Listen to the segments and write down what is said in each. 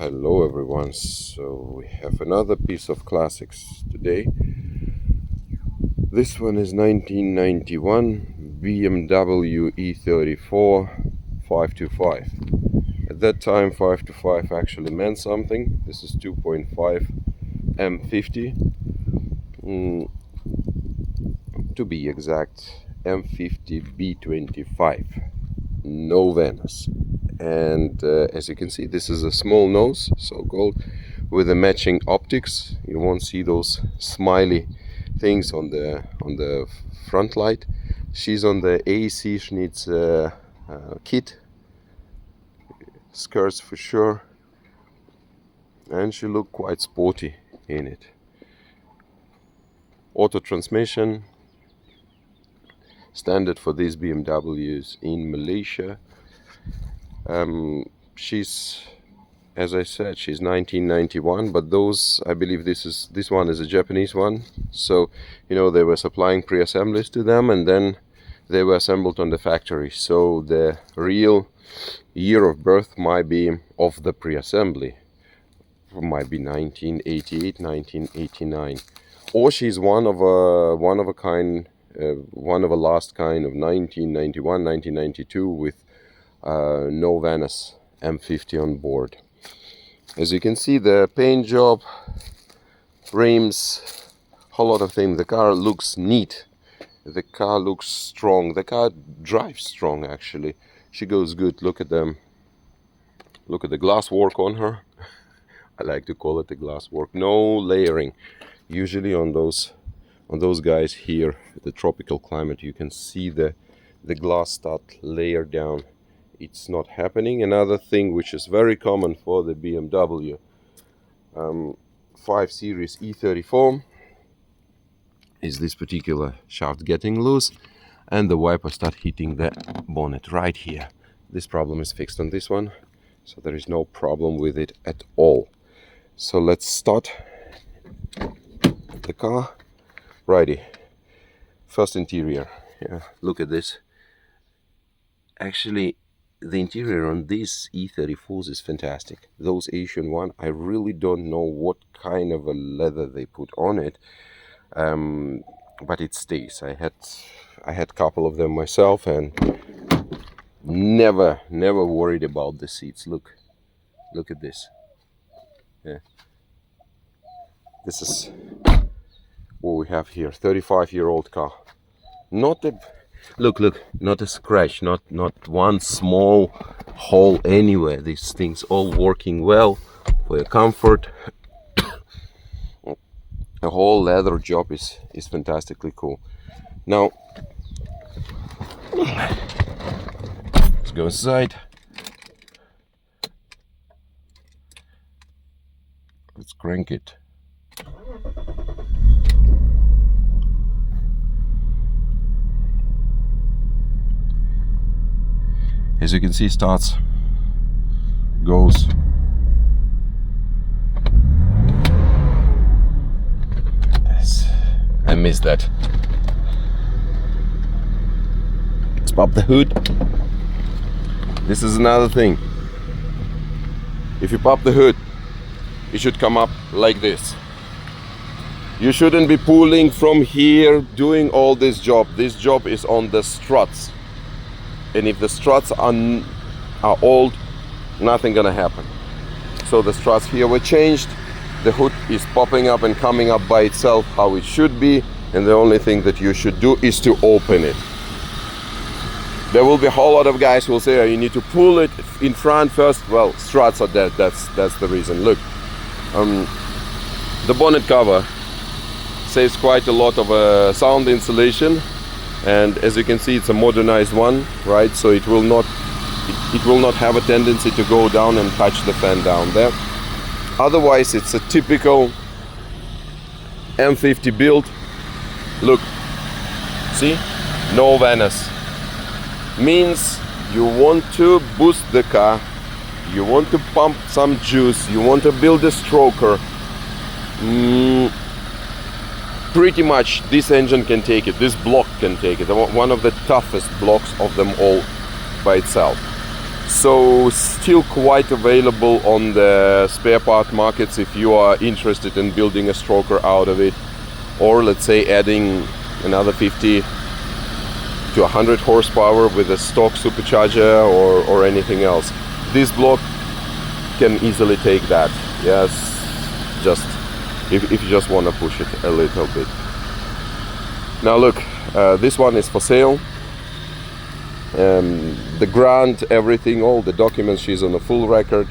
Hello everyone, so we have another piece of classics today. This one is 1991 BMW E34 525. At that time 525 actually meant something. This is 2.5 M50, to be exact M50 B25, no Venice. And as you can see, this is a small nose, so-called, with the matching optics. You won't see those smiley things on the front light. She's on the AC Schnitz kit, skirts for sure, and she looked quite sporty in it. Auto transmission, standard for these BMWs in Malaysia. She's, as I said, she's 1991, but those, I believe this one is a Japanese one. So, you know, they were supplying pre-assemblies to them, and then they were assembled on the factory. So the real year of birth might be of the pre-assembly, might be 1988, 1989, or she's one of a last kind of 1991, 1992 with no Venice M50 on board. As you can see, the paint job, rims, whole lot of things. The car looks neat. The car looks strong. The car drives strong, actually. She goes good. Look at them. Look at the glass work on her. I like to call it the glass work. No layering. Usually on those guys here, the tropical climate, you can see the glass start layer down. It's not happening. Another thing which is very common for the BMW 5 Series E34 is this particular shaft getting loose and the wiper start hitting the bonnet right here. This problem is fixed on this one, so there is no problem with it at all. So let's start the car. Righty. First interior. Yeah, look at this. Actually, the interior on these E34s is fantastic. Those Asian one, I really don't know what kind of a leather they put on it, but it stays. I had a couple of them myself, and never worried about the seats. Look at this. Yeah, this is what we have here. 35-year-old car. Not a Look, not a scratch, not one small hole anywhere. These things all working well for your comfort. The whole leather job is fantastically cool. Now, let's go inside. Let's crank it. As you can see, starts, goes. Yes, I missed that. Let's pop the hood. This is another thing. If you pop the hood, it should come up like this. You shouldn't be pulling from here, doing all this job. This job is on the struts. And if the struts are old, nothing gonna happen. So the struts here were changed. The hood is popping up and coming up by itself how it should be, and the only thing that you should do is to open it. There will be a whole lot of guys who will say, oh, you need to pull it in front first. Well, struts are dead. That's the reason. Look, the bonnet cover saves quite a lot of sound insulation. And as you can see, it's a modernized one, right? So it will not have a tendency to go down and touch the fan down there. Otherwise, it's a typical M50 build. Look, see, no Venice. Means you want to boost the car, you want to pump some juice, you want to build a stroker. Pretty much this engine can take it, this block can take it, one of the toughest blocks of them all by itself. So still quite available on the spare part markets if you are interested in building a stroker out of it, or let's say adding another 50 to 100 horsepower with a stock supercharger or anything else. This block can easily take that. Yes, just if you just want to push it a little bit. Now look, this one is for sale. The grant, everything, all the documents, she's on a full record.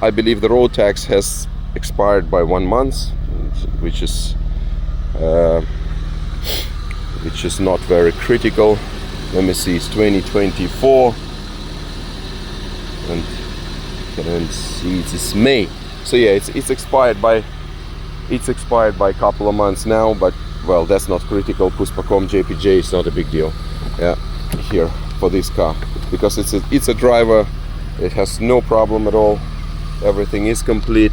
I believe the road tax has expired by 1 month, which is not very critical. Let me see, it's 2024, and you can see it's May. So yeah, it's expired by a couple of months now, but well, that's not critical. Puspacom JPJ is not a big deal. Yeah, here for this car, because it's a driver. It has no problem at all. Everything is complete.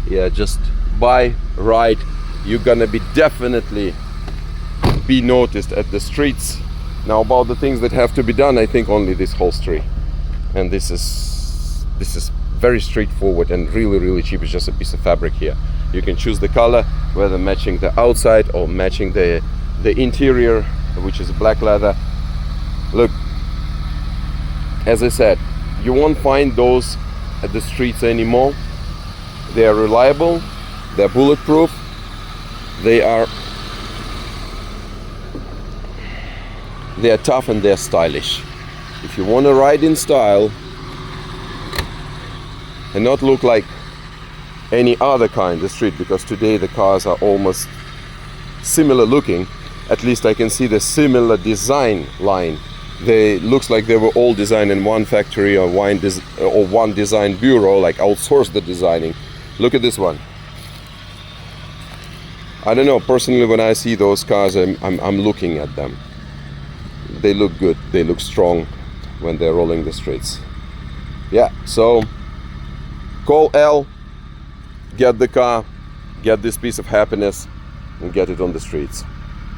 Yeah, just buy, ride. You're gonna be definitely be noticed at the streets. Now about the things that have to be done, I think only this upholstery, and this is very straightforward and really cheap. It's just a piece of fabric here. You can choose the color, whether matching the outside or matching the interior, which is black leather. Look, as I said, you won't find those at the streets anymore. They are reliable, they're bulletproof, they are tough, and they're stylish. If you want to ride in style and not look like any other car in the street, because today the cars are almost similar looking, at least I can see the similar design line. They looks like they were all designed in one factory or one design bureau, like outsourced the designing. Look at this one. I don't know, personally, when I see those cars, I'm looking at them. They look good, they look strong when they're rolling the streets. Yeah, so call L, get the car, get this piece of happiness, and get it on the streets.